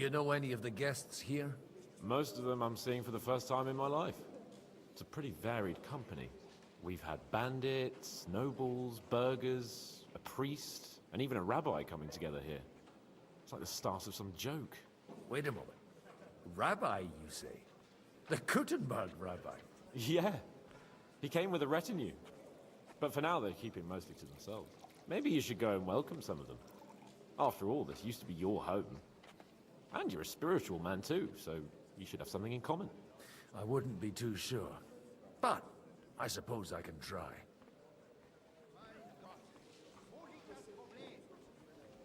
you know any of the guests here? Most of them I'm seeing for the first time in my life. It's a pretty varied company. We've had bandits, nobles, burghers, a priest, and even a rabbi coming together here. It's like the start of some joke. Wait a moment. Rabbi, you say? The Gutenberg rabbi? Yeah. He came with a retinue. But for now, they're keeping mostly to themselves. Maybe you should go and welcome some of them. After all, this used to be your home. And you're a spiritual man too, so you should have something in common. I wouldn't be too sure. But I suppose I can try.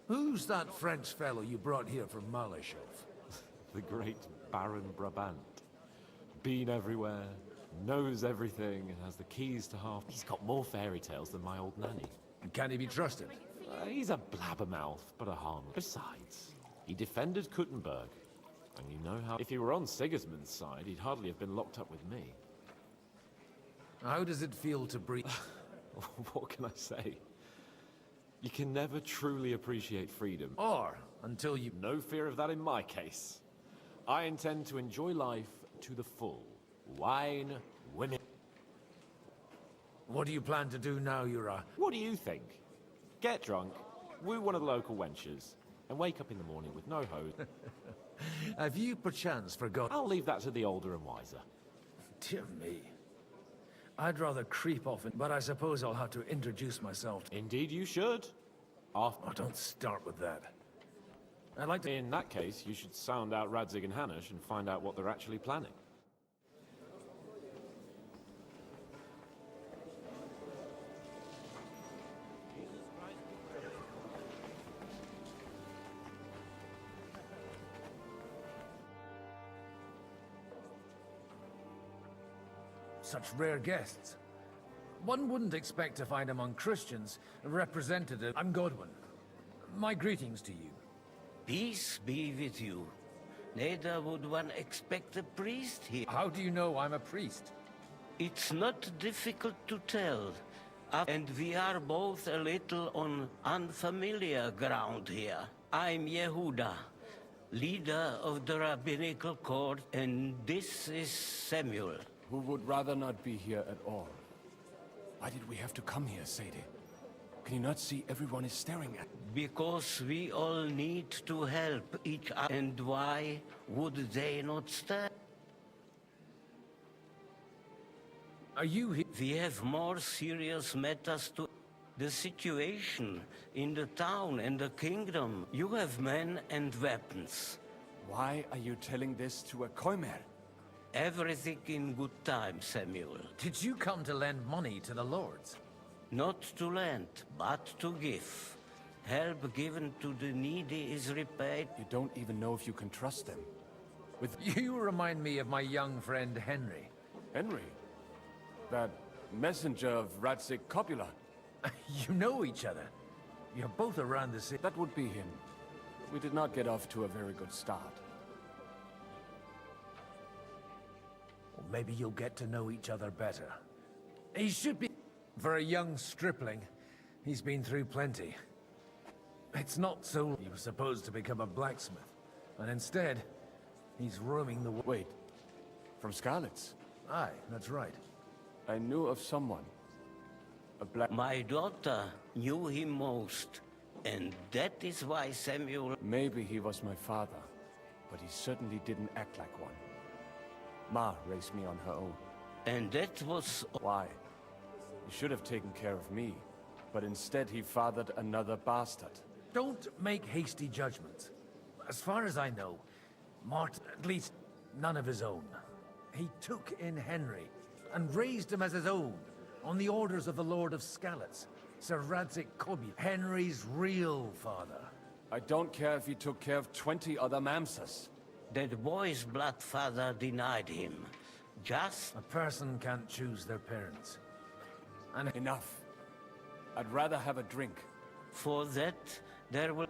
Who's that French fellow you brought here from Malashov? The great Baron Brabant. Been everywhere, knows everything, and has the keys to half. He's got more fairy tales than my old nanny. And can he be trusted? He's a blabbermouth, but a harmless. Besides, he defended Gutenberg. And you know how... If he were on Sigismund's side, he'd hardly have been locked up with me. How does it feel to breathe? What can I say? You can never truly appreciate freedom. Or until you... No fear of that in my case. I intend to enjoy life to the full. Wine, women... What do you plan to do now you're What do you think? Get drunk, woo one of the local wenches, and wake up in the morning with no hose. Have you perchance forgotten? I'll leave that to the older and wiser. Dear me. I'd rather creep off, but I suppose I'll have to introduce myself. Indeed you should. Oh, don't start with that. I'd like to... In that case, you should sound out Radzig and Hanush and find out what they're actually planning. Such rare guests. One wouldn't expect to find among Christians a representative. I'm Godwin. My greetings to you. Peace be with you. Neither would one expect a priest here. How do you know I'm a priest? It's not difficult to tell. And we are both a little on unfamiliar ground here. I'm Yehuda, leader of the rabbinical court, and this is Samuel. Who would rather not be here at all. Why did we have to come here, Sadie? Can you not see everyone is staring at? Because we all need to help each other. And why would they not stand? Are you here? We have more serious matters to... The situation in the town and the kingdom. You have men and weapons. Why are you telling this to a Koimer? Everything in good time, Samuel. Did you come to lend money to the lords? Not to lend, but to give. Help given to the needy is repaid. You don't even know if you can trust them. You remind me of my young friend Henry. Henry? That messenger of Radzig Copula? You know each other. You're both around the city. That would be him. We did not get off to a very good start. Well, maybe you'll get to know each other better. He should be... For a young stripling, he's been through plenty. It's not so... He was supposed to become a blacksmith. And instead, he's roaming the... Wait. From Scarlet's? Aye, that's right. I knew of someone. A black... My daughter knew him most. And that is why Samuel... Maybe he was my father. But he certainly didn't act like one. Ma raised me on her own. And that was... Why? He should have taken care of me. But instead he fathered another bastard. Don't make hasty judgments. As far as I know, Martin, at least none of his own. He took in Henry and raised him as his own on the orders of the Lord of Skalitz, Sir Radzig Kobi, Henry's real father. I don't care if he took care of 20 other Mamsas. That boy's blood father denied him. Just... A person can't choose their parents. And Enough. I'd rather have a drink. For that, there will...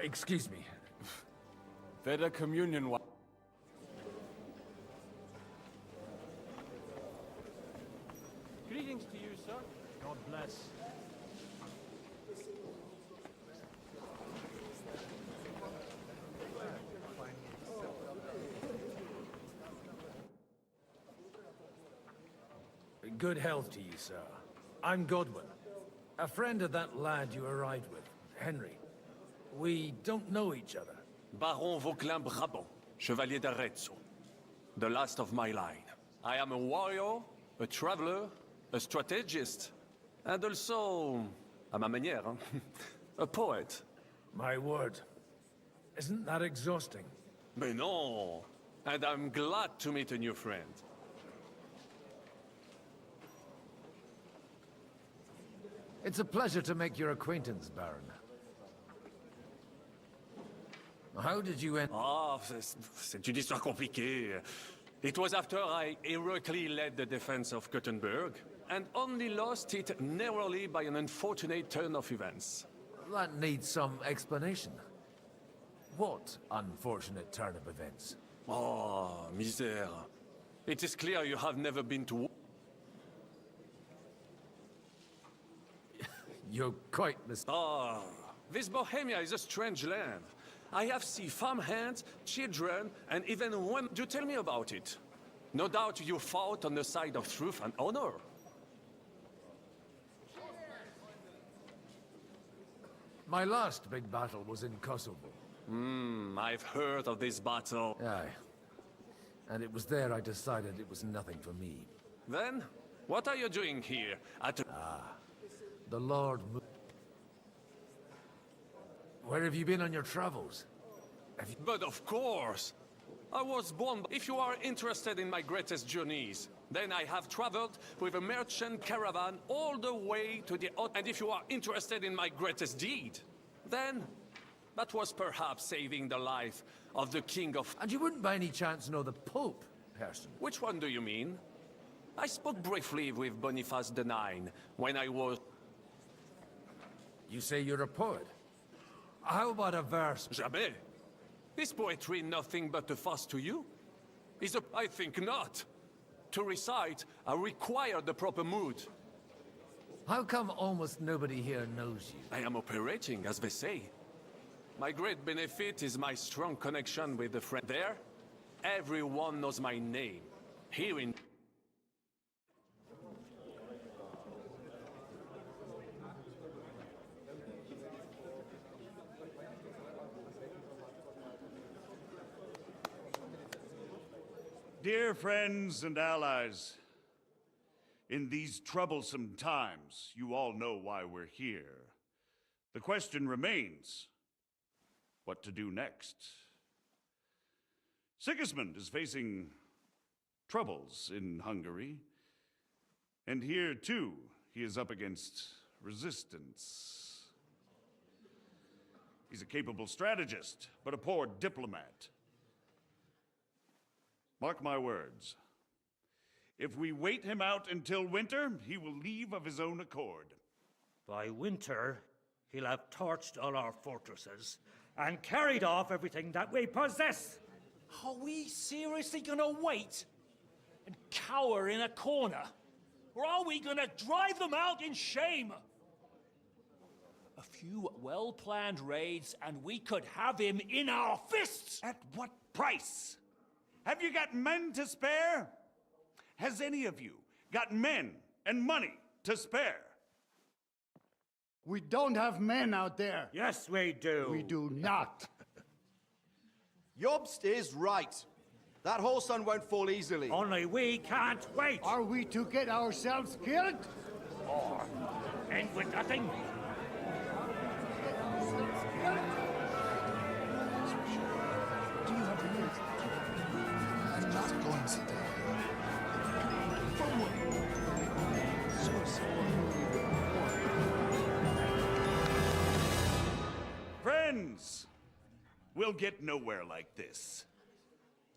Excuse me. Better communion one. Greetings to you, sir. God bless. Good health to you, sir. I'm Godwin, a friend of that lad you arrived with, Henry. We don't know each other. Baron Vauquelin Brabant, Chevalier d'Arezzo. The last of my line. I am a warrior, a traveler, a strategist, and also, à ma manière, a poet. My word. Isn't that exhausting? Mais non! And I'm glad to meet a new friend. It's a pleasure to make your acquaintance, Baron. How did you end? Ah, c'est une histoire compliquée. It was after I heroically led the defense of Gothenburg, and only lost it narrowly by an unfortunate turn of events. That needs some explanation. What unfortunate turn of events? Oh, misère. It is clear you have never been to... You're quite Ah, this Bohemia is a strange land. I have seen farmhands, children, and even women. Do tell me about it. No doubt you fought on the side of truth and honor. My last big battle was in Kosovo. I've heard of this battle. Aye. And it was there I decided it was nothing for me. Then, what are you doing here at... The Lord... Where have you been on your travels? But of course! I was born... If you are interested in my greatest journeys, then I have traveled with a merchant caravan all the way to the... And if you are interested in my greatest deed, then that was perhaps saving the life of the king of... And you wouldn't by any chance know the Pope, person? Which one do you mean? I spoke briefly with Boniface IX when I was... You say you're a poet? How about a verse? Jamais! Is poetry nothing but a fuss to you? I think not. To recite, I require the proper mood. How come almost nobody here knows you? I am operating, as they say. My great benefit is my strong connection with the friend. There, everyone knows my name. Here in... Dear friends and allies, in these troublesome times, you all know why we're here. The question remains, what to do next? Sigismund is facing troubles in Hungary, and here too, he is up against resistance. He's a capable strategist, but a poor diplomat. Mark my words. If we wait him out until winter, he will leave of his own accord. By winter, he'll have torched all our fortresses and carried off everything that we possess. Are we seriously gonna wait and cower in a corner? Or are we gonna drive them out in shame? A few well-planned raids and we could have him in our fists! At what price? Have you got men to spare? Has any of you got men and money to spare? We don't have men out there. Yes, we do. We do not. Jobst is right. That whole sun won't fall easily. Only we can't wait. Are we to get ourselves killed? Or end with nothing. Do you have the news? I'm not going to die. Friends, we'll get nowhere like this.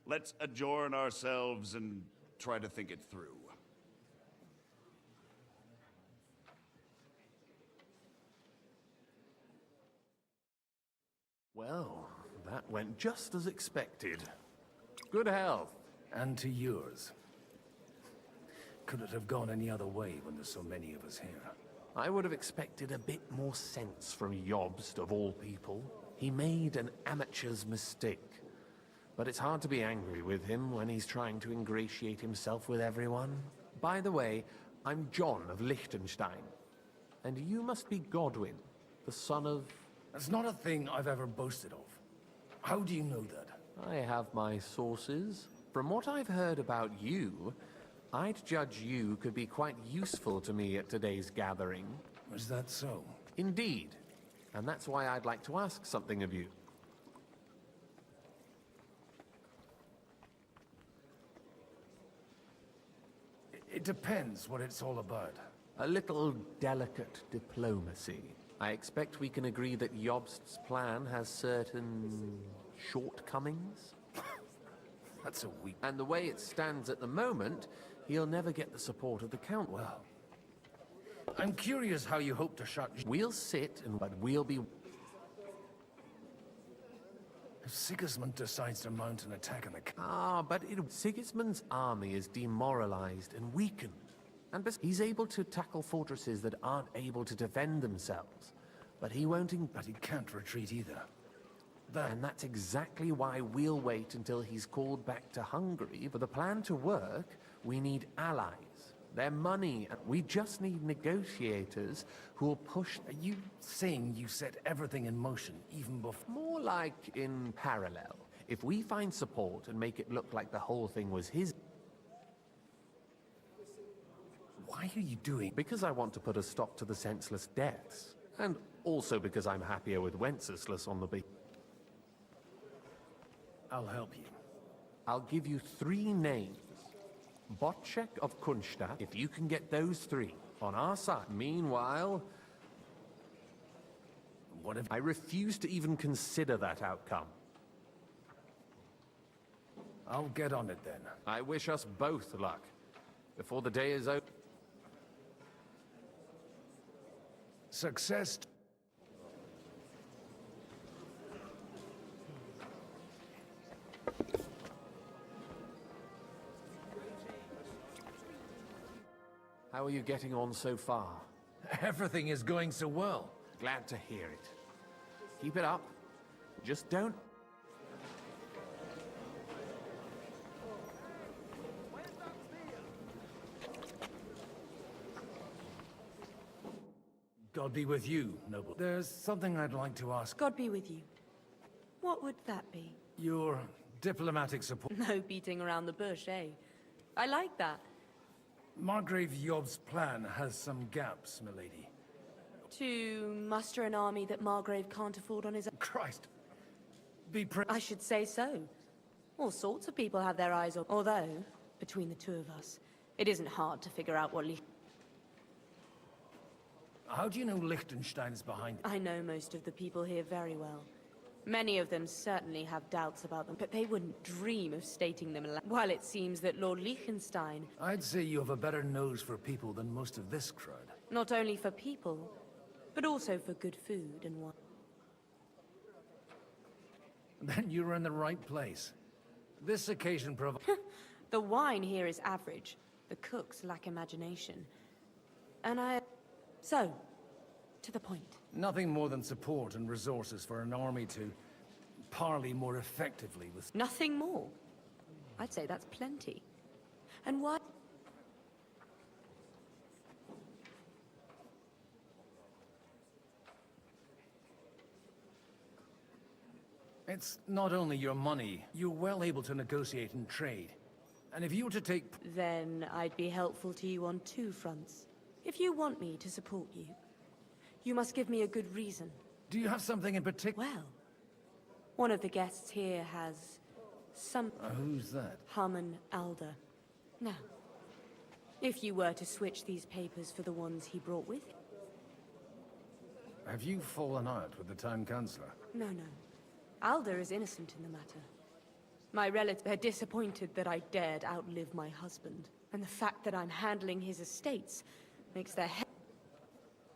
Let's adjourn ourselves and try to think it through. Well, that went just as expected. Good health. And to yours. Could it have gone any other way when there's so many of us here? I would have expected a bit more sense from Jobst, of all people. He made an amateur's mistake. But it's hard to be angry with him when he's trying to ingratiate himself with everyone. By the way, I'm John of Liechtenstein. And you must be Godwin, the son of... That's not a thing I've ever boasted of. How do you know that? I have my sources. From what I've heard about you, I'd judge you could be quite useful to me at today's gathering. Is that so? Indeed. And that's why I'd like to ask something of you. It depends what it's all about. A little delicate diplomacy. I expect we can agree that Jobst's plan has certain shortcomings. That's a weak... And the way it stands at the moment, he'll never get the support of the Count. Well, I'm curious how you hope to shut... We'll sit, but we'll be... If Sigismund decides to mount an attack on the... But Sigismund's army is demoralized and weakened. And he's able to tackle fortresses that aren't able to defend themselves. But he won't... But he can't retreat either. And that's exactly why we'll wait until he's called back to Hungary. For the plan to work, we need allies. Their money. We just need negotiators who'll push... Are you saying you set everything in motion, even before... More like in parallel. If we find support and make it look like the whole thing was his... Why are you doing... Because I want to put a stop to the senseless deaths. And also because I'm happier with Wenceslas on the beat. I'll help you. I'll give you 3 names. Bocek of Kunstadt, if you can get those 3 on our side. Meanwhile... What if... I refuse to even consider that outcome. I'll get on it then. I wish us both luck. Before the day is over... Success... How are you getting on so far? Everything is going so well. Glad to hear it. Keep it up. Just don't... God be with you, noble. There's something I'd like to ask. God be with you. What would that be? Your diplomatic support. No beating around the bush, eh? I like that. Margrave Job's plan has some gaps, milady. To muster an army that Margrave can't afford on his own. Christ. I should say so. All sorts of people have their eyes on. Although, between the 2 of us, it isn't hard to figure out what How do you know Liechtenstein's behind it? I know most of the people here very well. Many of them certainly have doubts about them, but they wouldn't dream of stating them aloud. While it seems that Lord Liechtenstein... I'd say you have a better nose for people than most of this crowd. Not only for people, but also for good food and wine. Then you're in the right place. This occasion provides... The wine here is average. The cooks lack imagination. And So, to the point. Nothing more than support and resources for an army to parley more effectively with... Nothing more? I'd say that's plenty. And why... It's not only your money. You're well able to negotiate and trade. And if you were to take... Then I'd be helpful to you on 2 fronts. If you want me to support you, you must give me a good reason. Do you have something in particular? Well, one of the guests here has some... Who's that? Harman Alder. Now, if you were to switch these papers for the ones he brought with him... Have you fallen out with the Town Councillor? No, no. Alder is innocent in the matter. My relatives are disappointed that I dared outlive my husband. And the fact that I'm handling his estates makes their head...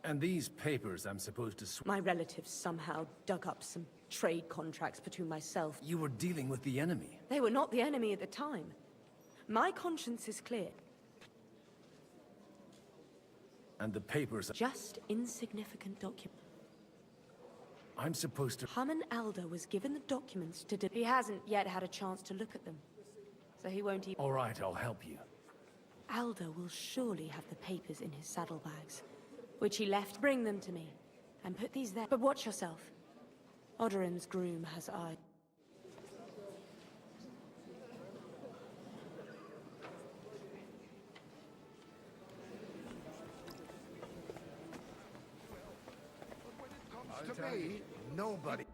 And these papers I'm supposed to My relatives somehow dug up some trade contracts between myself... You were dealing with the enemy. They were not the enemy at the time. My conscience is clear. And the papers... Just insignificant documents. I'm supposed to... Harman Alder was given the documents to... He hasn't yet had a chance to look at them. So he won't even... All right, I'll help you. Alder will surely have the papers in his saddlebags, which he left. Bring them to me, and put these there. But watch yourself. Odoran's groom has eyes. To me, nobody.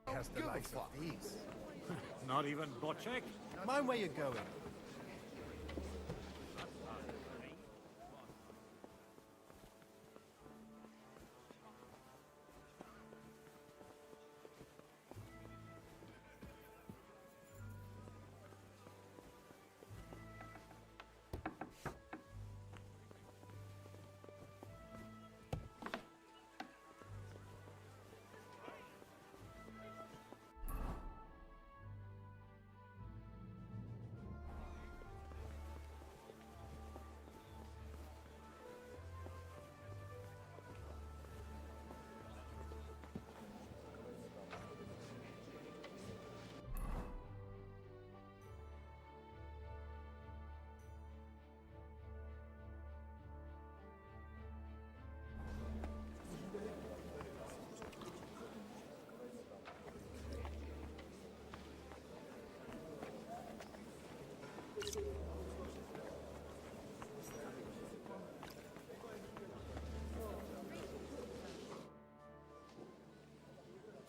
Has the likes of these. Not even Bocek? Mind where you're going.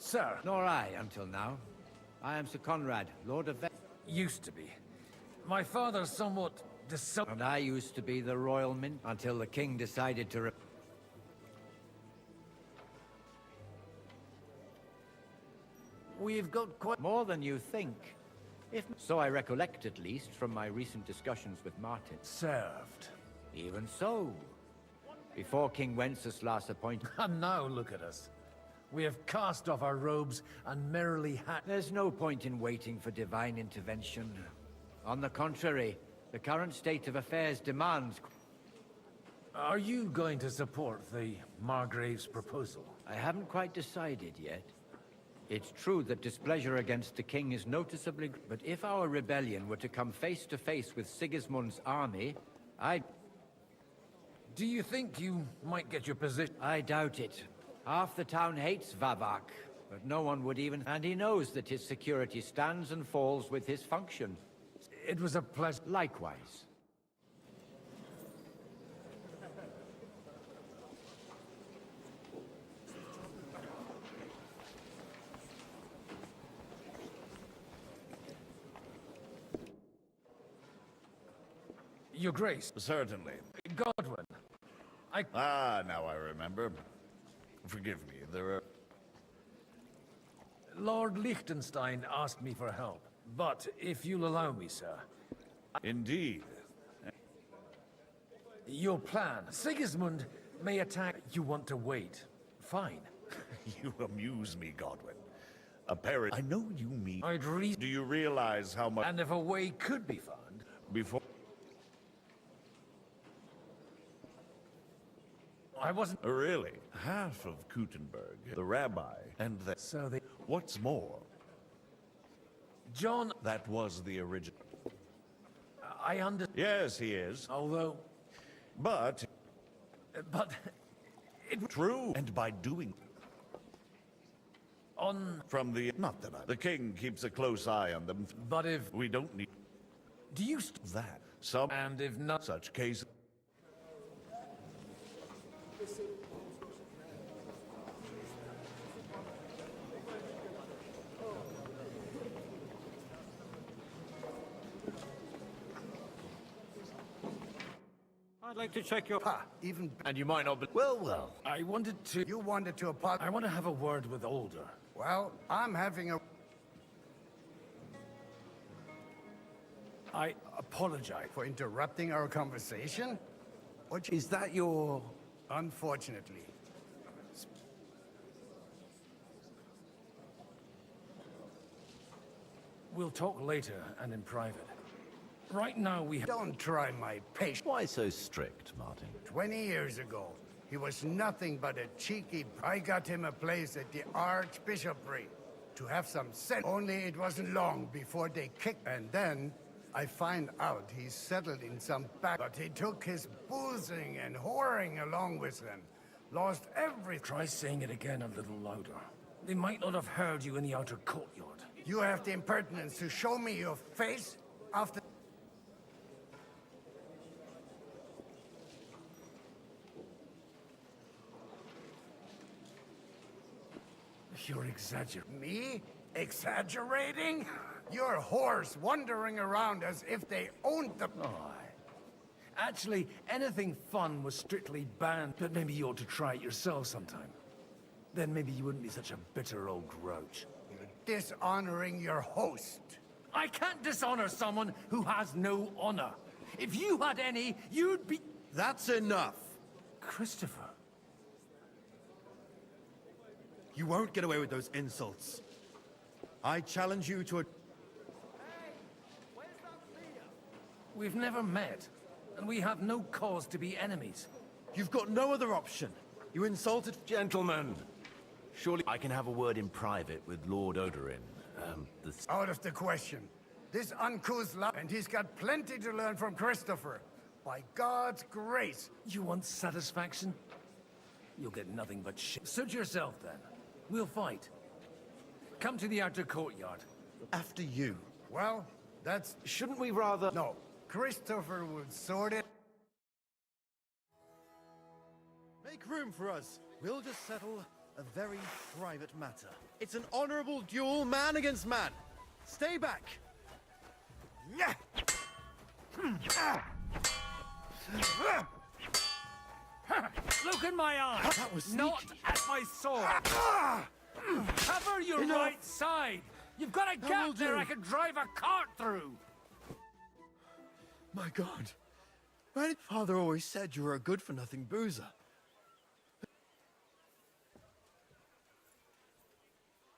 Sir, Nor I, until now. I am Sir Conrad, Lord of used to be. My father somewhat And I used to be the Royal Mint until the King decided to We've got quite... More than you think. If so, I recollect at least from my recent discussions with Martin. served. Even so. Before King Wenceslas appointed... And now look at us. We have cast off our robes and merrily There's no point in waiting for divine intervention. On the contrary, the current state of affairs demands... Are you going to support the Margrave's proposal? I haven't quite decided yet. It's true that displeasure against the king is noticeably... But if our rebellion were to come face to face with Sigismund's army, Do you think you might get your position? I doubt it. Half the town hates Vavak, but no one would even... And he knows that his security stands and falls with his function. It was a pleasure. Likewise. Your Grace. Certainly. Godwin. Now I remember. Forgive me, there are... Lord Liechtenstein asked me for help. But if you'll allow me, sir... Indeed. Your plan. Sigismund may attack... You want to wait. Fine. You amuse me, Godwin. Apparently, I know you mean... Do you realize how much... And if a way could be found... Before... I wasn't... Really? Half of Kuttenberg, the rabbi, and the... So they... What's more, John... that was the original... I understand. Yes, he is. Although... But... It... True. And by doing... On... From the... Not that I... The king keeps a close eye on them. But if... We don't need... Do you... That. Some... And if not... Such cases... I'd like to check your... Even... And you might not... Well. I wanted to... You wanted to apologize. I want to have a word with Alder. Well, I'm having a... I apologize. For interrupting our conversation? Is that your... Unfortunately. We'll talk later and in private. Right now we... Don't try my patience. Why so strict, Martin? 20 years ago, he was nothing but a cheeky... I got him a place at the Archbishopric. to have some sense. Only it wasn't long before they kicked. And then I find out he's settled in some back. But he took his boozing and whoring along with him. Lost everything. Try saying it again a little louder. They might not have heard you in the outer courtyard. You have the impertinence to show me your face after... You're exaggerating. Me? Exaggerating? Your whores wandering around as if they owned the... Oh, actually, anything fun was strictly banned, but maybe you ought to try it yourself sometime. Then maybe you wouldn't be such a bitter old grouch. You're dishonoring your host. I can't dishonor someone who has no honor. If you had any, you'd be... That's enough. Christopher. You won't get away with those insults. I challenge you to a... We've never met, and we have no cause to be enemies. You've got no other option. You insulted... Gentlemen, surely I can have a word in private with Lord Odorin. Out of the question. This uncouth lad, and he's got plenty to learn from Christopher. By God's grace. You want satisfaction? You'll get nothing but shit. Suit yourself, then. We'll fight. Come to the outer courtyard. After you. Well, that's... Shouldn't we rather... No. Christopher would sort it... Make room for us. We'll just settle a very private matter. It's an honorable duel, man against man. Stay back. Look in my eyes! That was not sneaky. at my sword! Cover your right side! You've got a gap there I can drive a cart through! My God. My father always said you were a good-for-nothing boozer.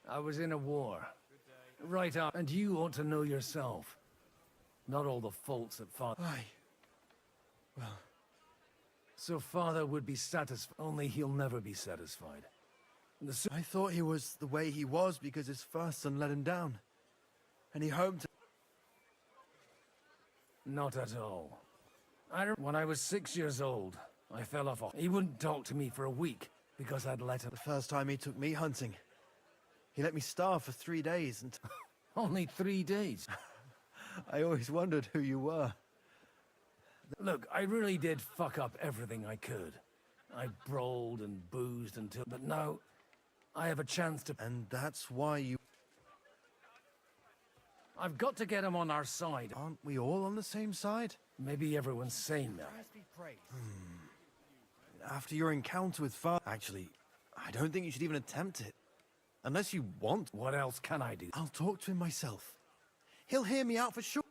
I was in a war. Right up, and you ought to know yourself. Not all the faults that father... Aye. Well... So father would be satisfied, only he'll never be satisfied. I thought he was the way he was because his first son let him down. And he hoped... Not at all. When I was 6 years old, I fell off. He wouldn't talk to me for a week because I'd let him... The first time he took me hunting, he let me starve for 3 days and... Only 3 days? I always wondered who you were. Look, I really did fuck up everything I could. I brawled and boozed until... But now, I have a chance to... And that's why you... I've got to get him on our side. Aren't we all on the same side? Maybe everyone's sane now. After your encounter with father... Actually, I don't think you should even attempt it. Unless you want. What else can I do? I'll talk to him myself. He'll hear me out for sure.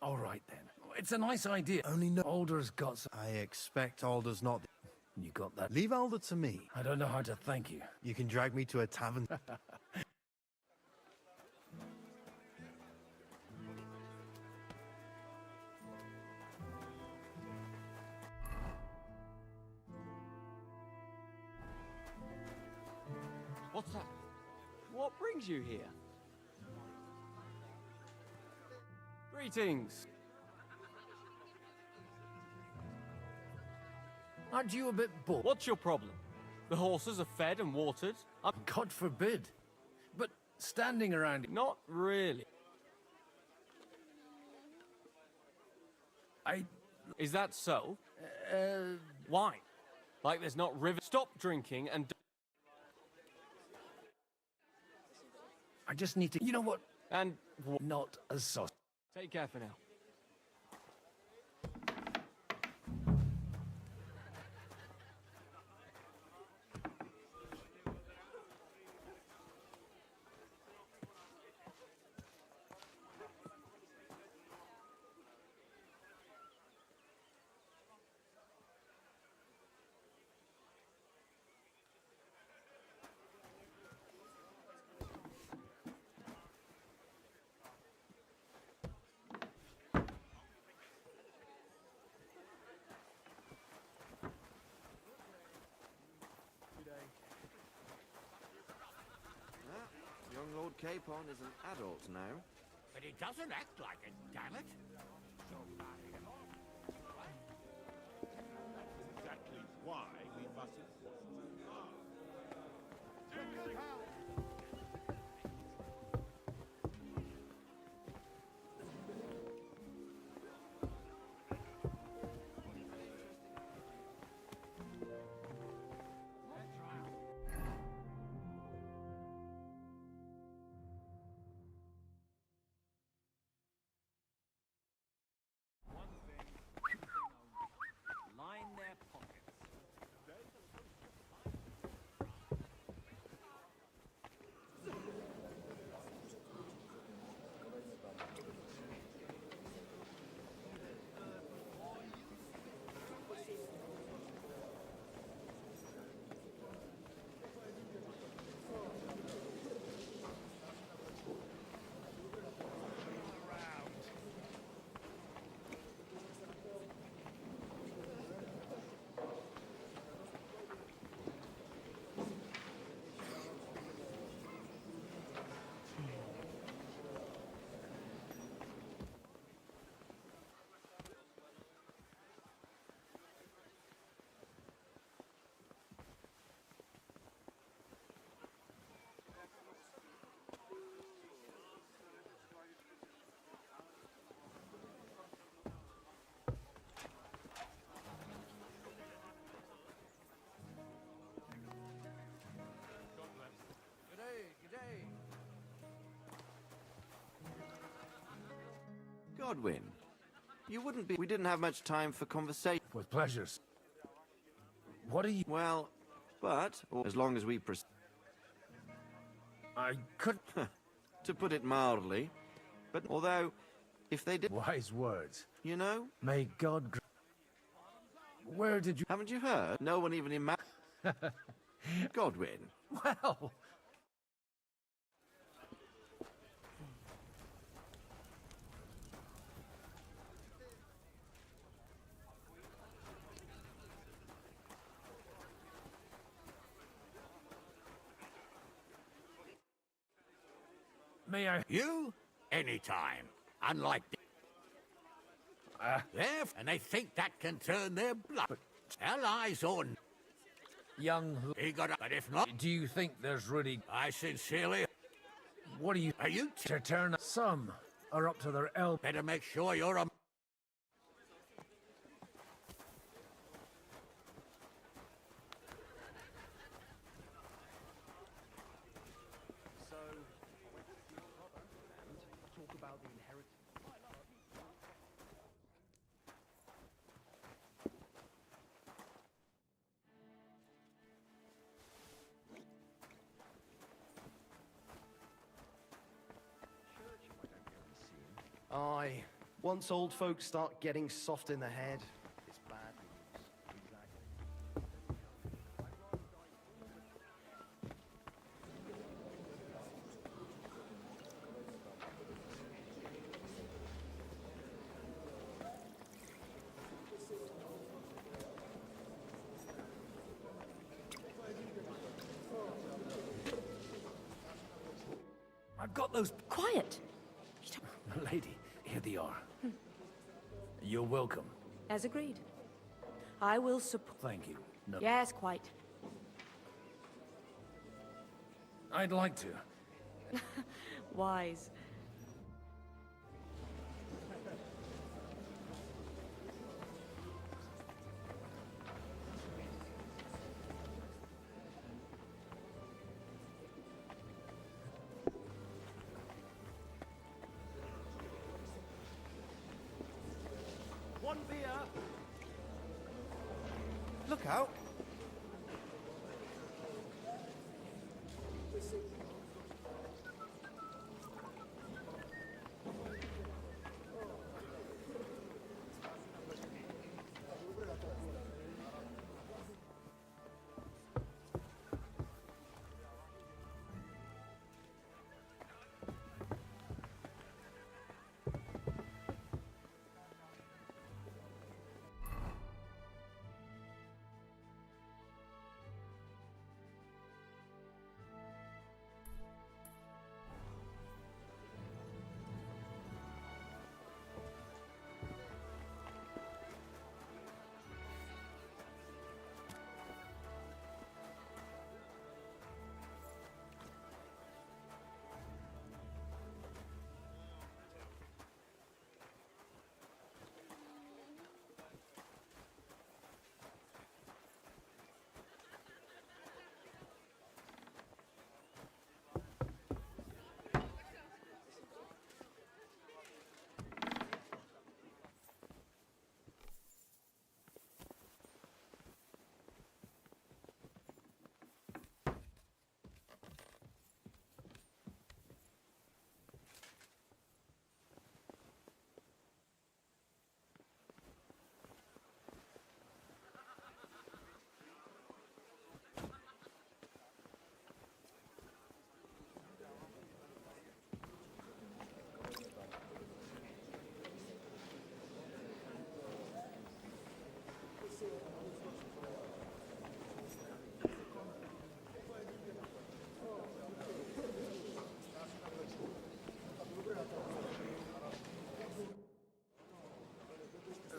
All right, then. It's a nice idea. Only no... Alder's got some... I expect Alder's not... You got that? Leave Alder to me. I don't know how to thank you. You can drag me to a tavern. What's that? What brings you here? Greetings. Aren't you a bit bored? What's your problem? The horses are fed and watered. God forbid. But standing around... Not really. Is that so? Why? Like there's not river... Stop drinking and... I just need to... You know what? And... Not as sauce. Take care for now. Lord Capon is an adult now. But he doesn't act like it, damn it. Exactly why we mustn't. Line their pockets. Godwin, you wouldn't be... We didn't have much time for conversation. With pleasures. What are you... Well, but as long as we proceed... I could... to put it mildly. But although, if they did... Wise words. You know? May God... Where did you... Haven't you heard? No one even imagined... Godwin. Well... May I... You? Anytime. Unlike the... and they think that can turn their blood. But allies on... Young... He got a... But if not... Do you think there's really... I sincerely... What are you... Are you... To turn... Some are up to their elbow. Better make sure you're a... Aye. Once old folks start getting soft in the head, it's bad news. I've got those... Quiet! Lady, here they are. You're welcome. As agreed. I will support... Thank you. No. Yes, quite. I'd like to. Wise. One beer. Look out.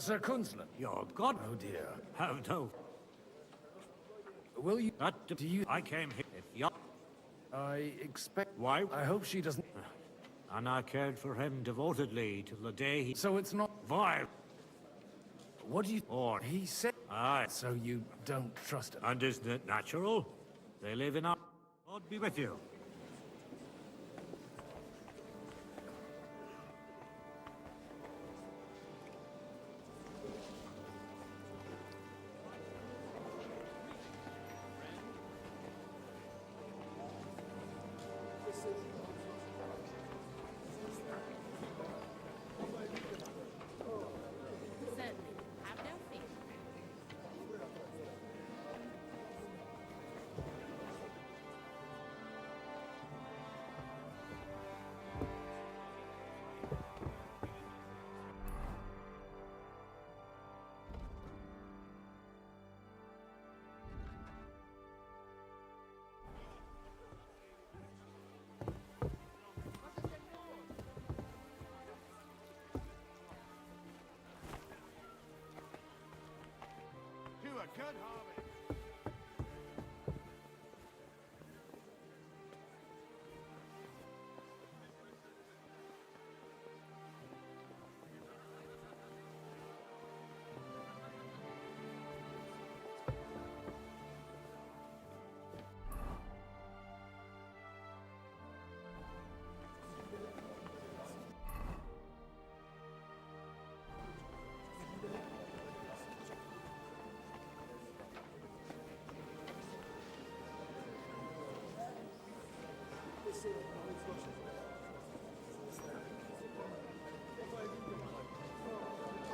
Sir Kunzlan. Your God. Oh dear. Have no. Will you... Not do you... I came here. If you... I expect... Why? I hope she doesn't... And I cared for him devotedly till the day he... So it's not... Vile. What do you... Or... He said... Aye. So you don't trust him? And isn't it natural? They live in our... God be with you. Good harvest.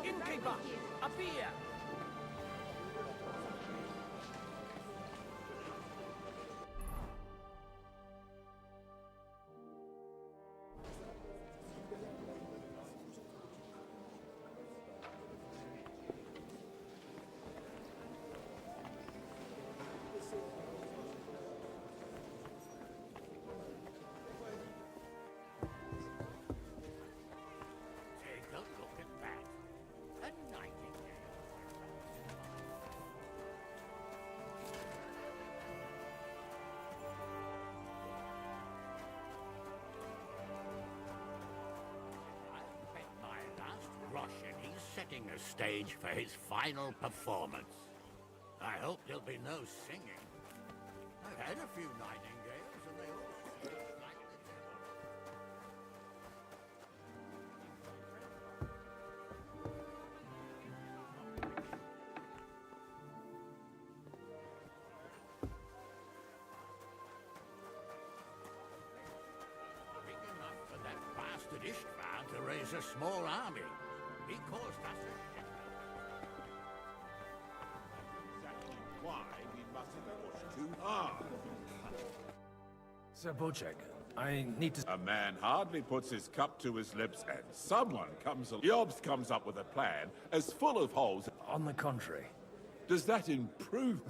Innkeeper, up here! And he's setting a stage for his final performance. I hope there'll be no singing. I've had a few nightingales, and they all sing like the devil. Big enough for that bastard Istvan to raise a small army. He caused us Exactly why we mustn't push too hard. Sir Bocek, I need to... A man hardly puts his cup to his lips and someone comes along. Jobs comes up with a plan as full of holes. On the contrary. Does that improve?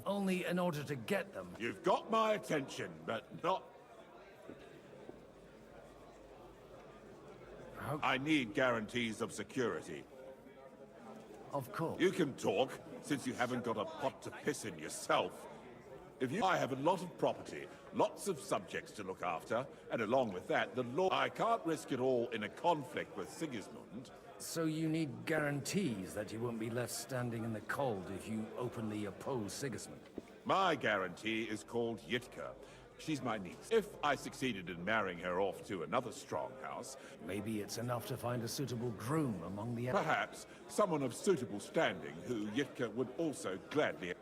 Only in order to get them. You've got my attention, but not... I need guarantees of security. Of course. You can talk, since you haven't got a pot to piss in yourself. I have a lot of property, lots of subjects to look after, and along with that, the law... I can't risk it all in a conflict with Sigismund. So you need guarantees that you won't be left standing in the cold if you openly oppose Sigismund? My guarantee is called Yitka. She's my niece. If I succeeded in marrying her off to another strong house... Maybe it's enough to find a suitable groom among the... Perhaps someone of suitable standing who Yitka would also gladly...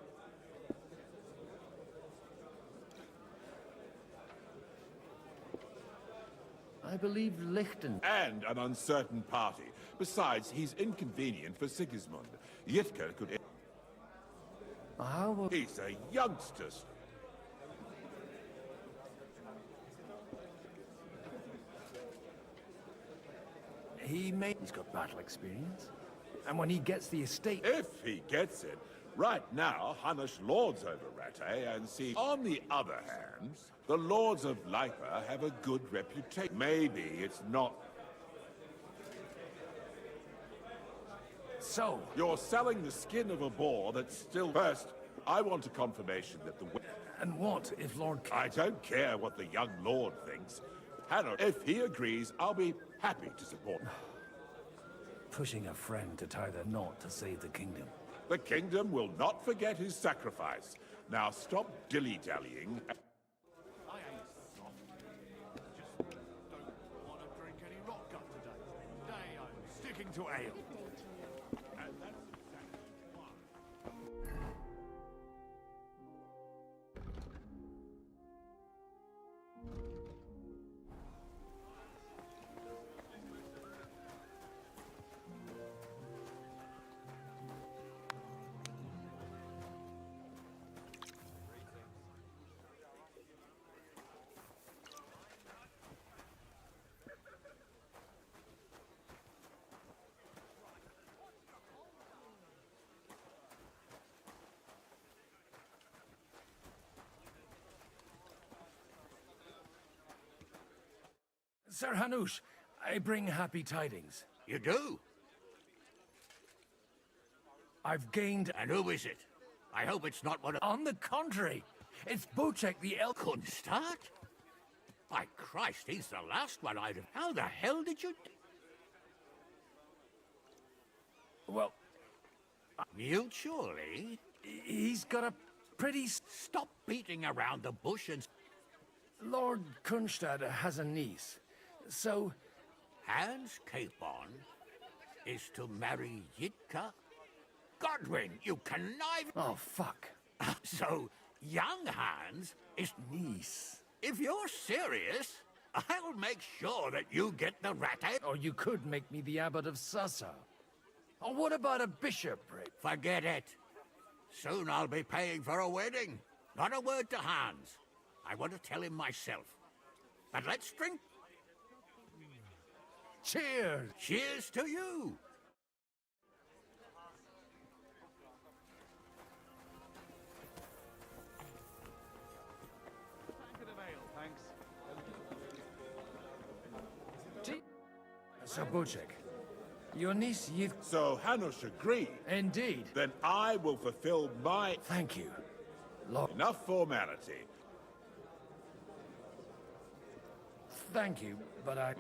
I believe Lichten... And an uncertain party. Besides, he's inconvenient for Sigismund. Yitka could... How... He's a youngster. He's got battle experience. And when he gets the estate... If he gets it. Right now, Hanush lords over Rattay, and see... On the other hand, the lords of Lipa have a good reputation. Maybe it's not... So? You're selling the skin of a boar that's still... First, I want a confirmation that the... And what if Lord... I don't care what the young lord thinks. Hannah, if he agrees, I'll be happy to support him. Pushing a friend to tie the knot to save the kingdom. The kingdom will not forget his sacrifice. Now stop dilly-dallying. I ain't soft. Just don't want to drink any rock gut today. Today I'm sticking to ale. And that's exactly why. Sir Hanush, I bring happy tidings. You do? I've gained... And who is it? I hope it's not one of... On the contrary, it's Bocek the Elk... Couldn't start? By Christ, he's the last one I'd have... How the hell did you... Well... Mutually? He's got a pretty... Stop beating around the bush and... Lord Kunstad has a niece, so... Hans Capon is to marry Yitka? Godwin, you connive... Oh, fuck. So, young Hans is... Niece. If you're serious, I'll make sure that you get the rat out. Or you could make me the abbot of Sassa. Or what about a bishopric? Forget it. Soon I'll be paying for a wedding. Not a word to Hans. I want to tell him myself. But let's drink. Cheers! Cheers to you! Sir Bocek, your niece Yith... So Hanush agreed? Indeed. Then I will fulfill my... Thank you, Lord. Enough formality. Thank you, but I...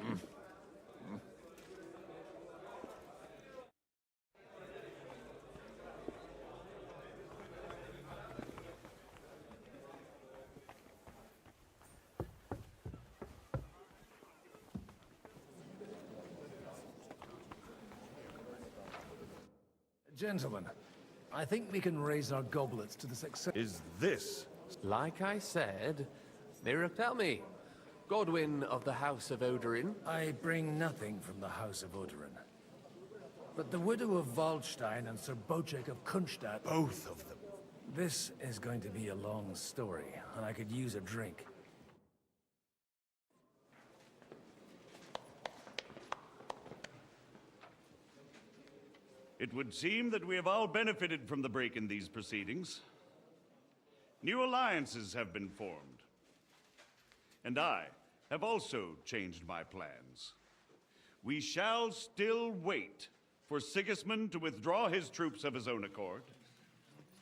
Gentlemen, I think we can raise our goblets to the success... Is this... Like I said, tell me, Godwin of the House of Odorin? I bring nothing from the House of Odorin. But the widow of Waldstein and Sir Bocek of Kunstad... Both of them. This is going to be a long story, and I could use a drink. It would seem that we have all benefited from the break in these proceedings. New alliances have been formed. And I have also changed my plans. We shall still wait for Sigismund to withdraw his troops of his own accord.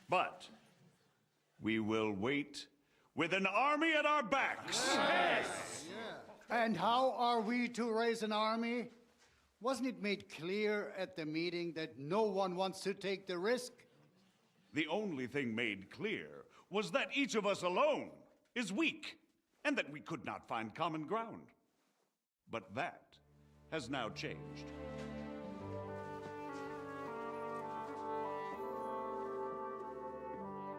But we will wait with an army at our backs. Yes! Yeah. And how are we to raise an army? Wasn't it made clear at the meeting that no one wants to take the risk? The only thing made clear was that each of us alone is weak, and that we could not find common ground. But that has now changed.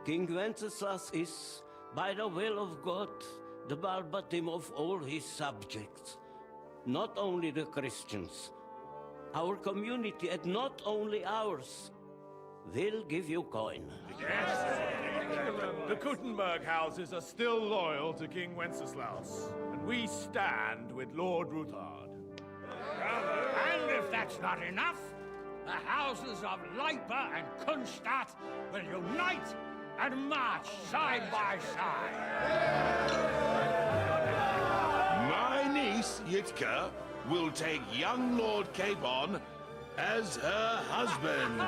King Wenceslas is, by the will of God, the Balbatim of all his subjects. Not only the Christians, our community, and not only ours, will give you coin. The Kuttenberg houses are still loyal to King Wenceslas, and we stand with Lord Ruthard. And if that's not enough, the houses of Leipa and Kunstadt will unite and march side by side. My niece, Yitka, will take young Lord Capon as her husband.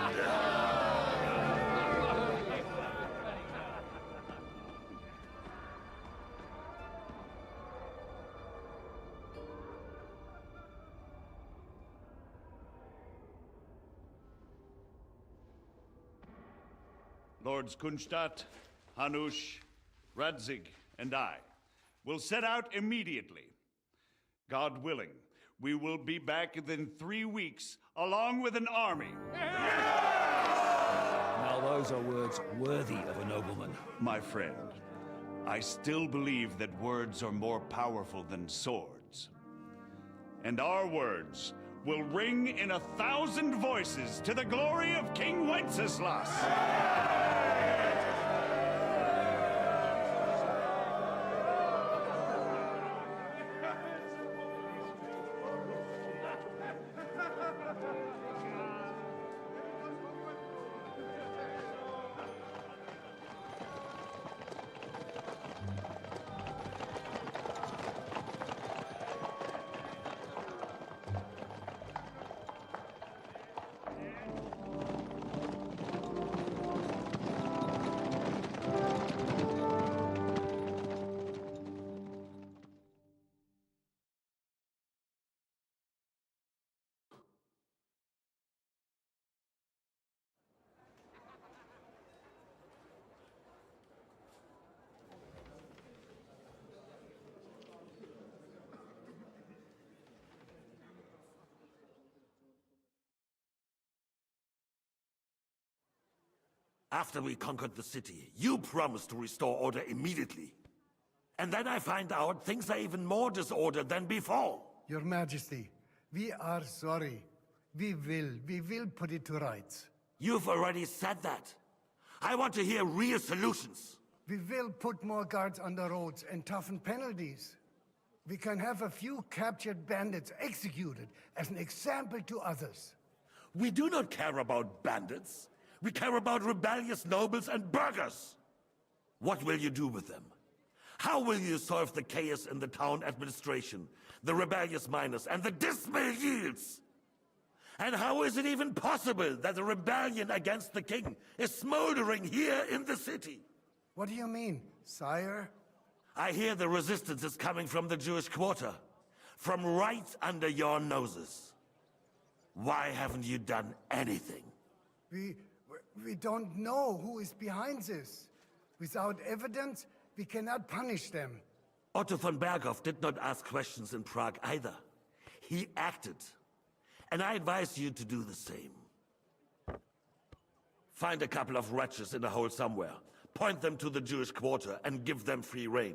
Lords Kunstadt, Hanush, Radzig, and I will set out immediately. God willing, we will be back within 3 weeks, along with an army. Now those are words worthy of a nobleman. My friend, I still believe that words are more powerful than swords. And our words will ring in 1,000 voices to the glory of King Wenceslas. After we conquered the city, you promised to restore order immediately. And then I find out things are even more disordered than before. Your Majesty, we are sorry. We will put it to rights. You've already said that. I want to hear real solutions. We will put more guards on the roads and toughen penalties. We can have a few captured bandits executed as an example to others. We do not care about bandits. We care about rebellious nobles and burghers. What will you do with them? How will you solve the chaos in the town administration, the rebellious miners, and the dismal yields? And how is it even possible that a rebellion against the king is smoldering here in the city? What do you mean, sire? I hear the resistance is coming from the Jewish quarter, from right under your noses. Why haven't you done anything? We don't know who is behind this. Without evidence, we cannot punish them. Otto von Berghoff did not ask questions in Prague either. He acted. And I advise you to do the same. Find a couple of wretches in a hole somewhere, point them to the Jewish quarter, and give them free rein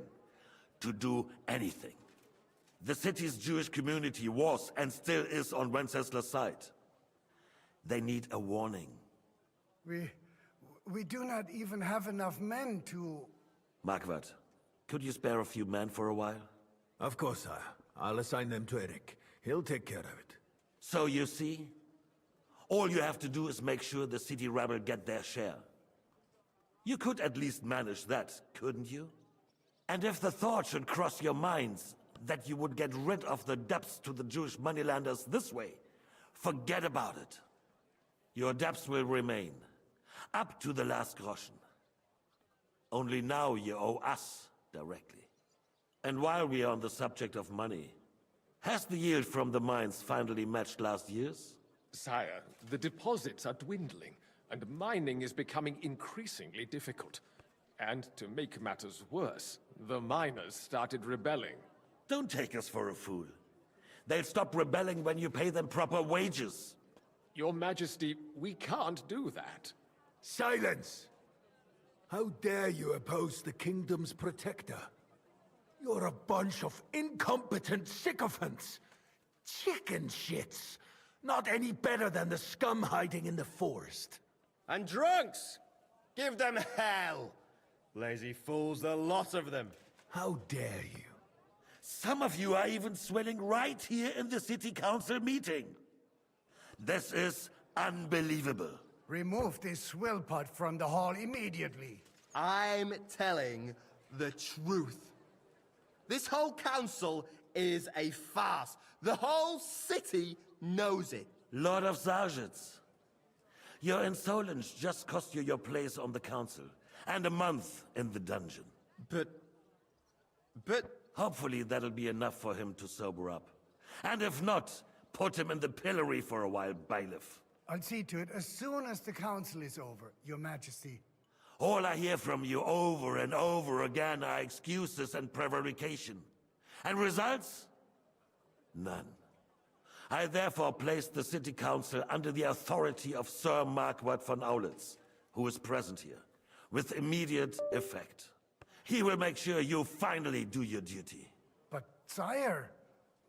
to do anything. The city's Jewish community was and still is on Wenceslas' side. They need a warning. We do not even have enough men to... Marquardt, could you spare a few men for a while? Of course, sire. I'll assign them to Eric. He'll take care of it. So you see, all you have to do is make sure the city rebel get their share. You could at least manage that, couldn't you? And if the thought should cross your minds that you would get rid of the debts to the Jewish moneylenders this way, forget about it. Your debts will remain, up to the last groschen. Only now you owe us directly. And while we are on the subject of money, has the yield from the mines finally matched last year's? Sire, the deposits are dwindling, and mining is becoming increasingly difficult. And to make matters worse, the miners started rebelling. Don't take us for a fool. They'll stop rebelling when you pay them proper wages. Your Majesty, we can't do that. Silence! How dare you oppose the kingdom's protector? You're a bunch of incompetent sycophants. Chicken shits. Not any better than the scum hiding in the forest. And drunks! Give them hell! Lazy fools, the lot of them. How dare you? Some of you are even swelling right here in the city council meeting. This is unbelievable. Remove this swillpot from the hall immediately. I'm telling the truth. This whole council is a farce. The whole city knows it. Lord of Zarzhitz. Your insolence just cost you your place on the council, and a month in the dungeon. But... Hopefully that'll be enough for him to sober up. And if not, put him in the pillory for a while, bailiff. I'll see to it as soon as the council is over, Your Majesty. All I hear from you over and over again are excuses and prevarication. And results? None. I therefore placed the city council under the authority of Sir Marquardt von Aulitz, who is present here, with immediate effect. He will make sure you finally do your duty. But, sire,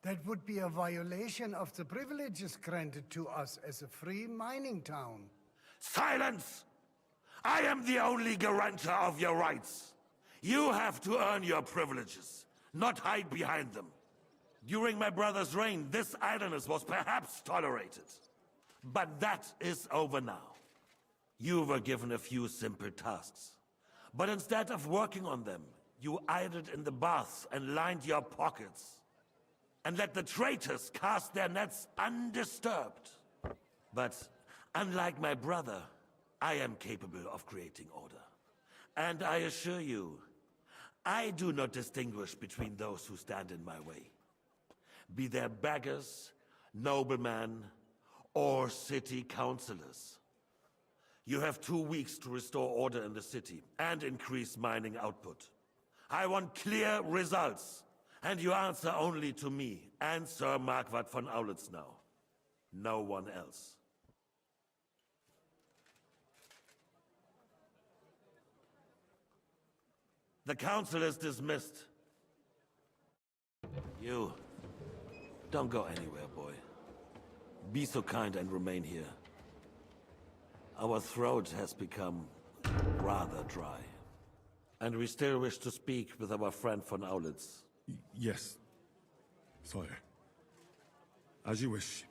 that would be a violation of the privileges granted to us as a free mining town. Silence! I am the only guarantor of your rights. You have to earn your privileges, not hide behind them. During my brother's reign, this idleness was perhaps tolerated. But that is over now. You were given a few simple tasks. But instead of working on them, you idled in the baths and lined your pockets. And let the traitors cast their nets undisturbed. But unlike my brother, I am capable of creating order. And I assure you, I do not distinguish between those who stand in my way. Be they beggars, noblemen, or city councillors. You have 2 weeks to restore order in the city and increase mining output. I want clear results, and you answer only to me and Sir Marquardt von Aulitz now. No one else. The council is dismissed. You, don't go anywhere, boy. Be so kind and remain here. Our throat has become rather dry. And we still wish to speak with our friend von Aulitz. Yes, sire. As you wish,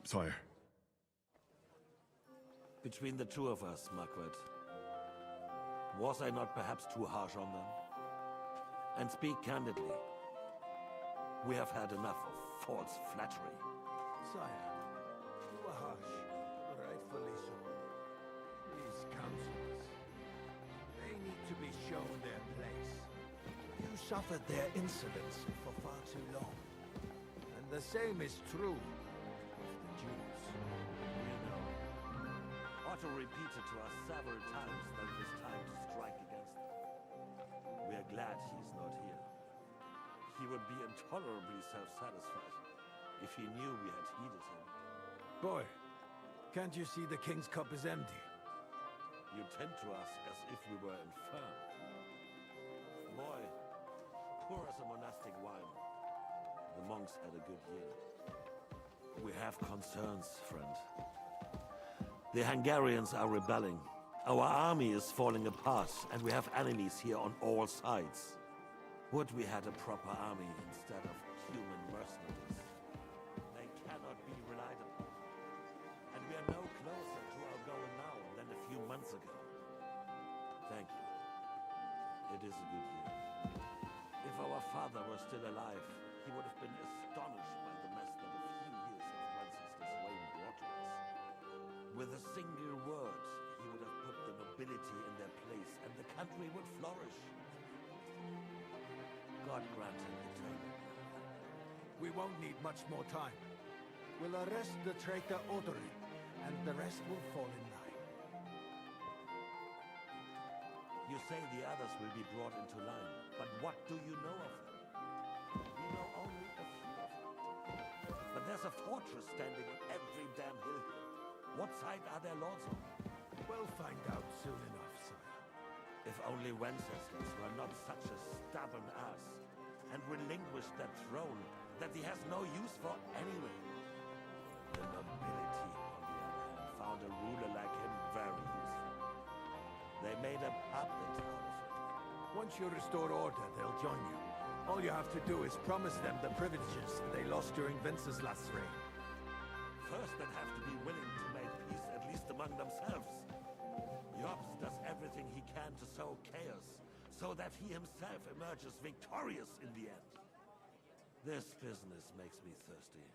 sire. Between the two of us, Marquardt, was I not perhaps too harsh on them? And speak candidly, we have had enough of false flattery. Sire, you were harsh, rightfully so. These councillors, they need to be shown their place. You suffered their insolence for far too long. And the same is true of the Jews. We know. Otto repeated to us several times that it is time to strike against them. We are glad he is not here. He would be intolerably self-satisfied if he knew we had heeded him. Boy, can't you see the king's cup is empty? You tend to us as if we were infirm. Boy, pour us a monastic wine. The monks had a good year. We have concerns, friend. The Hungarians are rebelling. Our army is falling apart, and we have enemies here on all sides. Would we had a proper army instead of human mercenaries? They cannot be relied upon. And we are no closer to our goal now than a few months ago. Thank you. It is a good year. If our father were still alive, he would have been astonished by the mess that a few years of Wenceslas reign brought to us. With a single word, he would have put the nobility in their place, and the country would flourish. God grant him eternal. We won't need much more time. We'll arrest the traitor Odorin, and the rest will fall in line. You say the others will be brought into line, but what do you know of them? We know only a few of them. But there's a fortress standing on every damn hill here. What side are their lords on? We'll find out soon enough, sire. If only Wenceslas were not such a stubborn ass, and relinquished that throne that he has no use for anyway. The nobility, on the other hand, found a ruler like him very useful. They made a puppet out of him. Once you restore order, they'll join you. All you have to do is promise them the privileges they lost during Wenceslas' reign. First, they'd have to be willing to make peace, at least among themselves. Jobs does everything he can to sow chaos, so that he himself emerges victorious in the end. This business makes me thirsty.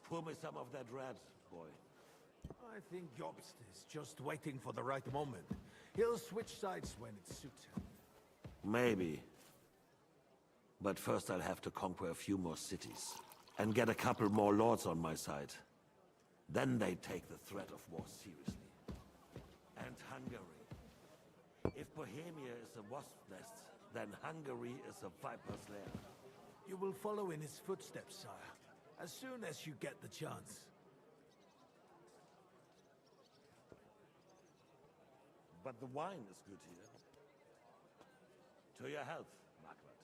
Pour me some of that red, boy. I think Jobst is just waiting for the right moment. He'll switch sides when it suits him. Maybe. But first I'll have to conquer a few more cities. And get a couple more lords on my side. Then they take the threat of war seriously. And Hungary. If Bohemia is a wasp's nest, then Hungary is a viper's lair. You will follow in his footsteps, sire, as soon as you get the chance. But the wine is good here. To your health, Margaret.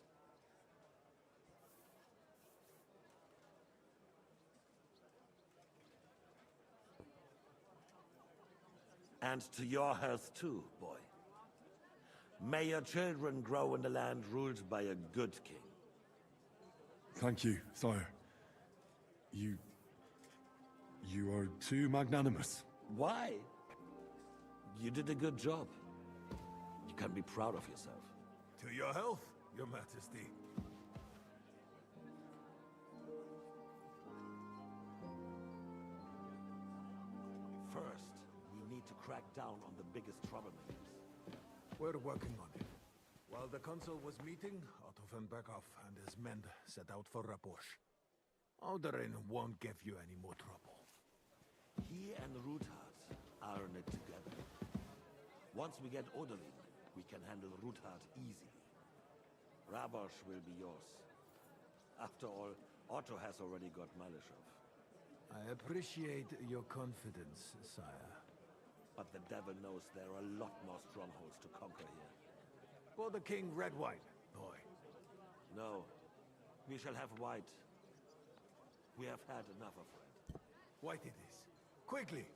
And to your health too, boy. May your children grow in a land ruled by a good king. Thank you, sire. You are too magnanimous. Why? You did a good job. You can be proud of yourself. To your health, your majesty. First, we need to crack down on the biggest troublemakers. We're working on it. While the consul was meeting, Otto von Berghoff and his men set out for Raposh. Alderin won't give you any more trouble. He and Ruthard are in it together. Once we get Oderlin, we can handle Ruthard easily. Rabosh will be yours. After all, Otto has already got Malishov. I appreciate your confidence, sire. But the devil knows there are a lot more strongholds to conquer here. For the king, red wine, boy. No, we shall have white. We have had enough of red. White it is. Quickly!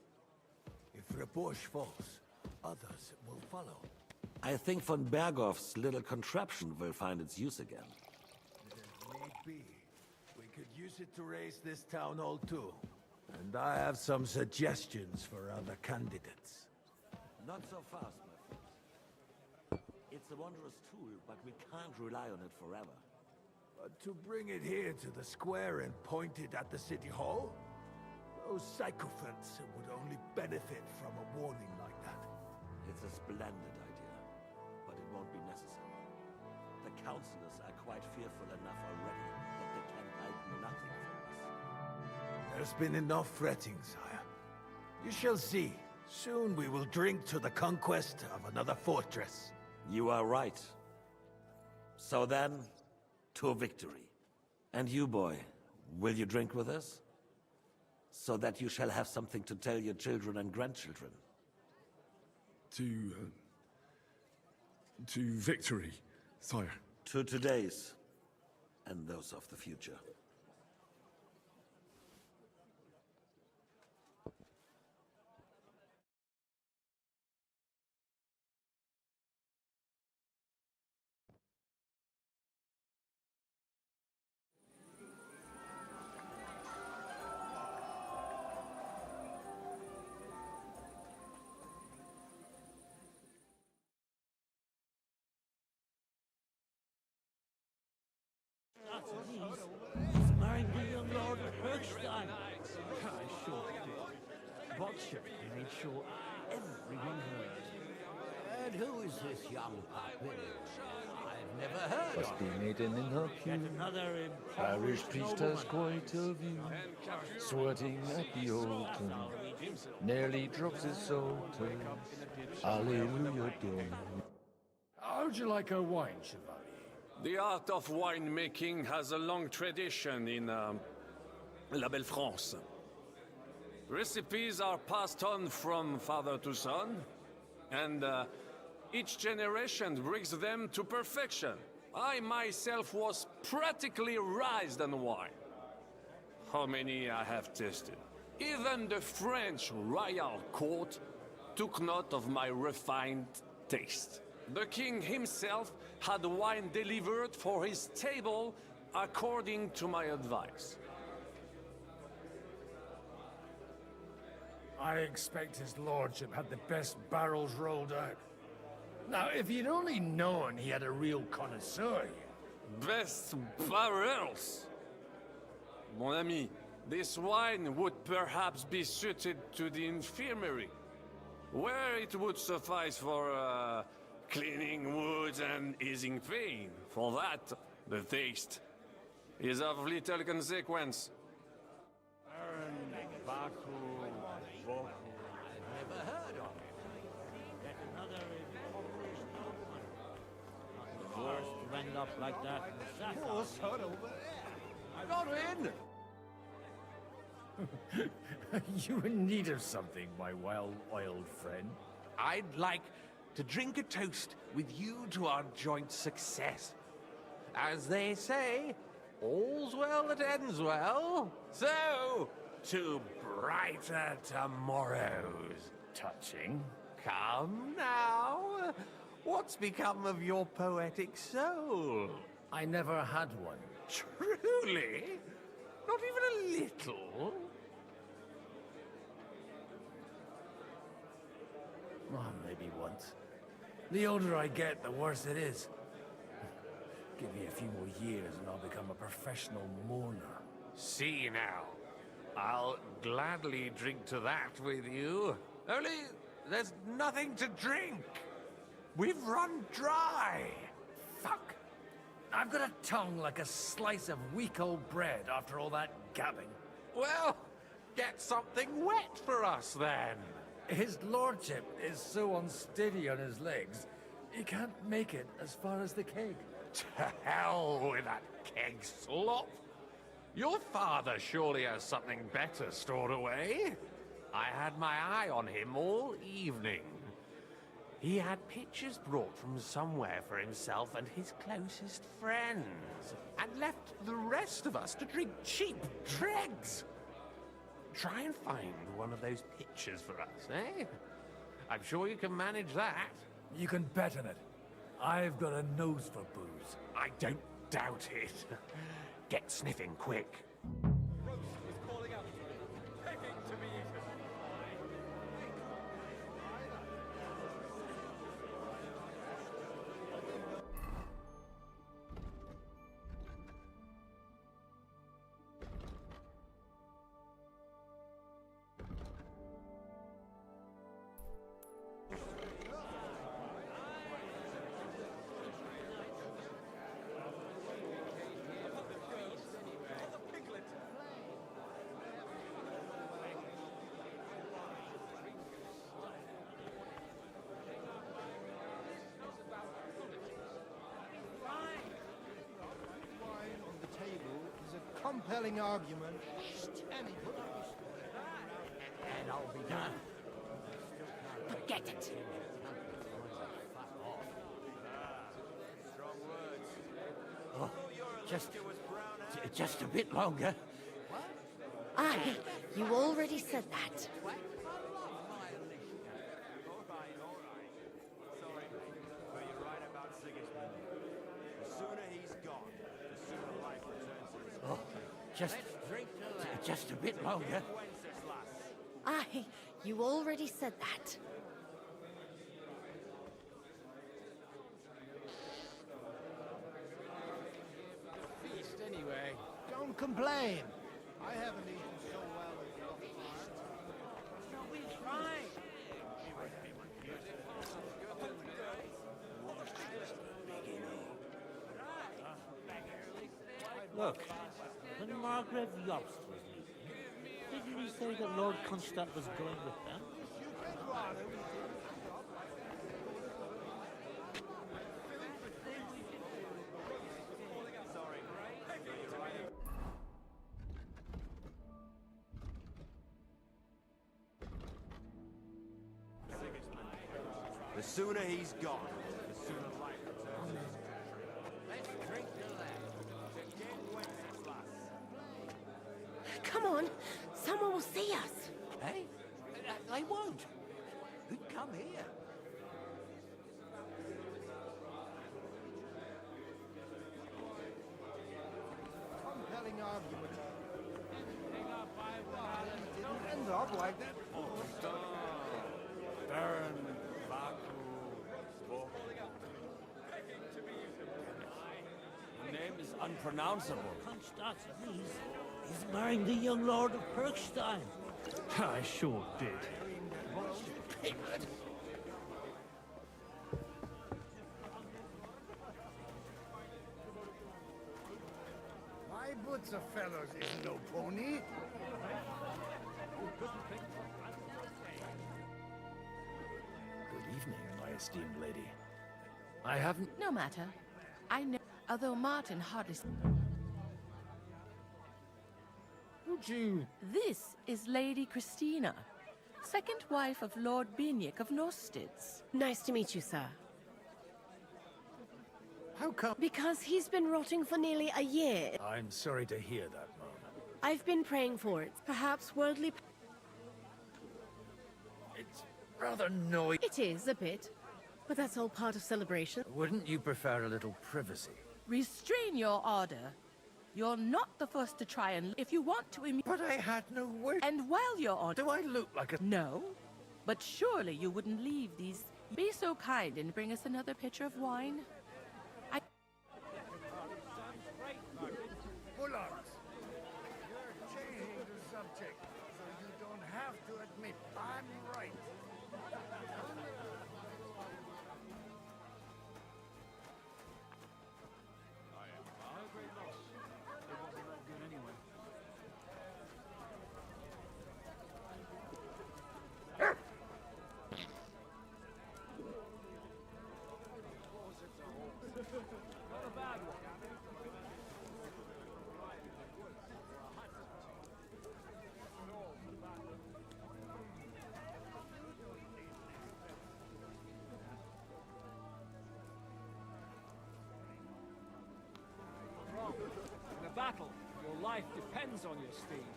If Raposh falls, others will follow. I think von Berghoff's little contraption will find its use again. If need be, we could use it to raise this town hall too. And I have some suggestions for other candidates. Not so fast, my friend. It's a wondrous tool, but we can't rely on it forever. But to bring it here to the square and point it at the city hall? Those sycophants would only benefit from a warning like that. It's a splendid idea, but it won't be necessary. The councillors are quite fearful enough already that they can hide nothing from us. There's been enough fretting, sire. You shall see. Soon we will drink to the conquest of another fortress. You are right. So then, to victory. And you, boy, will you drink with us? So that you shall have something to tell your children and grandchildren. To victory, sire. To today's, and those of the future. Married the young Lord Herkstein. I sure did. Botcher made sure everyone heard. And who is this young puppet? I've never heard Must of be him. maiden in her pew. Another Parish priest has quite a view. Sweating at the altar. Nearly drops his soul to Alleluia dawn. How'd you like a wine, Chevalier? The art of winemaking has a long tradition in La Belle France. Recipes are passed on from father to son, and each generation brings them to perfection. I myself was practically raised on wine. How many I have tasted. Even the French royal court took note of my refined taste. The king himself had wine delivered for his table according to my advice. I expect his lordship had the best barrels rolled out. Now, if you'd only known he had a real connoisseur here. Best barrels! Mon ami, This wine would perhaps be suited to the infirmary, where it would suffice for cleaning wounds and easing pain. For that, the taste is of little consequence. Never heard of it. Yet another impoverished nobleman. Worse to end up like that in the sack. Oh, son over there. Not in. You in need of something, my well-oiled friend? I'd like to drink a toast with you to our joint success. As they say, all's well that ends well. So, to brighter tomorrows. Touching. Come now. What's become of your poetic soul? I never had one. Truly? Not even a little? Oh, maybe once. The older I get, the worse it is. Give me a few more years and I'll become a professional mourner. See now. I'll gladly drink to that with you. Only, there's nothing to drink. We've run dry. Fuck. I've got a tongue like a slice of weak old bread after all that gabbing. Well, get something wet for us then. His lordship is so unsteady on his legs, he can't make it as far as the keg. To hell with that keg slop. Your father surely has something better stored away. I had my eye on him all evening. He had pictures brought from somewhere for himself and his closest friends, and left the rest of us to drink cheap dregs. Try and find one of those pictures for us, eh? I'm sure you can manage that. You can bet on it. I've got a nose for booze. I don't doubt it. Get sniffing quick. Compelling argument. And he put up his... And I'll be done. Forget it. Oh, just a bit longer. Aye, you already said that. Oh, just a bit longer. Aye, you already said that. Feast anyway. Don't complain. I haven't eaten so well as your feast. We try. Look, when Margaret Yost was leaving, didn't he say that Lord Constant was going with them? The sooner he's gone, the sooner life returns. Let's drink to that. Come on, someone will see us. Hey? They won't. Who'd come here? Compelling argument. It didn't end up like that. Baron Baku spoke. The name is unpronounceable. Constanza, he's marrying the young Lord of Perkstein. I sure did. My boots of fellows is no pony. Good evening, my esteemed lady. I haven't... No matter. I know. Although Martin hardly... Would you... This is Lady Christina, second wife of Lord Biniak of Nostitz. Nice to meet you, sir. How come... Because he's been rotting for nearly a year. I'm sorry to hear that, Mom. I've been praying for it. Perhaps worldly... It's rather noisy. It is, a bit. But that's all part of celebration. Wouldn't you prefer a little privacy? Restrain your ardor. You're not the first to try and... If you want to... But I had no word. And while you're on... Do I look like a... No. But surely you wouldn't leave these... Be so kind and bring us another pitcher of wine. Bullocks, you're changing the subject, so you don't have to admit I'm right. In a battle, your life depends on your steed.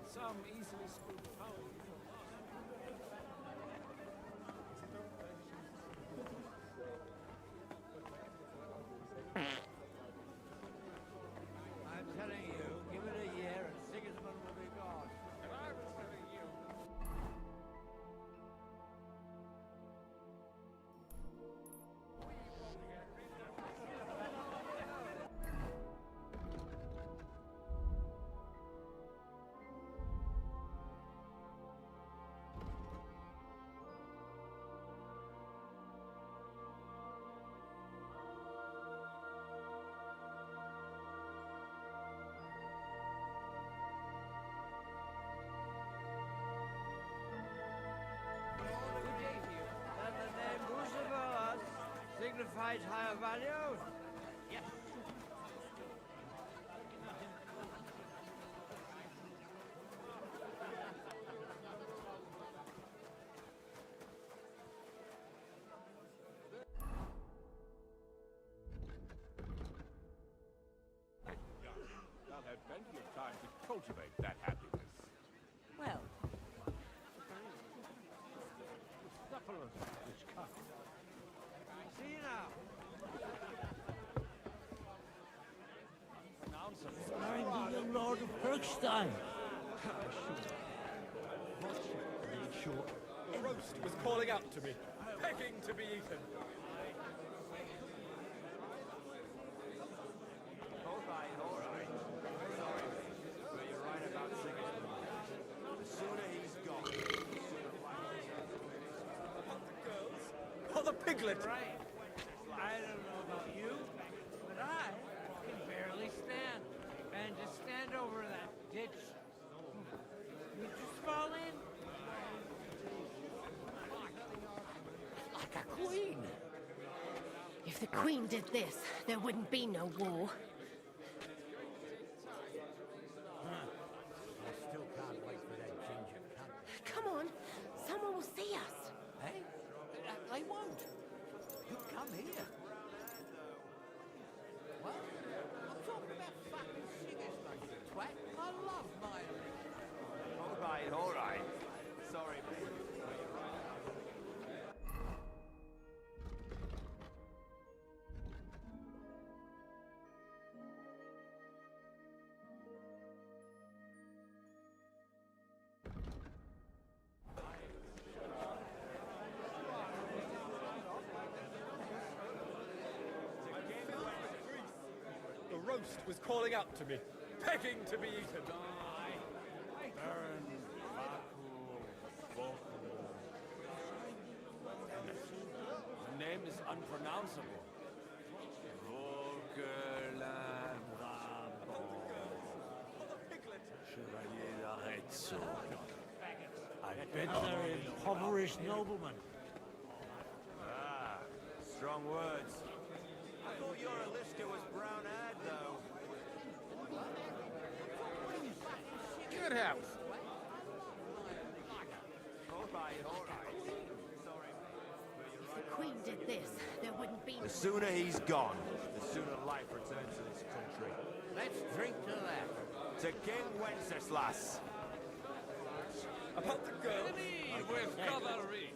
Some easily spooked foe. I'm telling you, give it a year and Sigismund will be gone. And I was telling you. That the name Bucephilus signifies higher value? Yes. They'll have plenty of time to cultivate that happiness. Well, See you now. Marrying the young Lord of Perkstein. A roast was calling out to me, begging to be eaten. All right. Sorry, but you're right about Sigismund. The sooner he's gone, the sooner The girls? Or the piglet? Right. I don't know about you, but I can barely stand. And to stand over that ditch, you just fall in. like a queen. If the Queen did this, there wouldn't be no war. I still can't wait for that ginger cunt. Come on, someone will see us. Hey? They won't. You come here. What? I'm talking about fucking Sigismund, you twat. I love my elite. All right. Sorry, mate. roast was calling out to me, begging to be eaten. The name is unpronounceable. Chevalier d'Arezzo. I bet they're impoverished noblemen. Ah, strong words. I thought your Alistair was brown-haired, though. Good house. All right, all right. Sorry. If the Queen did this, there wouldn't be... The sooner he's gone, the sooner life returns to this country. Let's drink to that. To King Wenceslas. About the girl. Enemy with cavalry.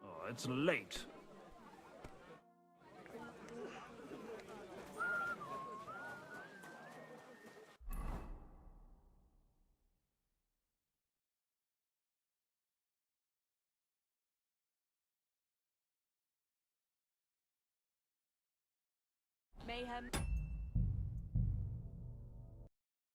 Oh, it's late. Mayhem.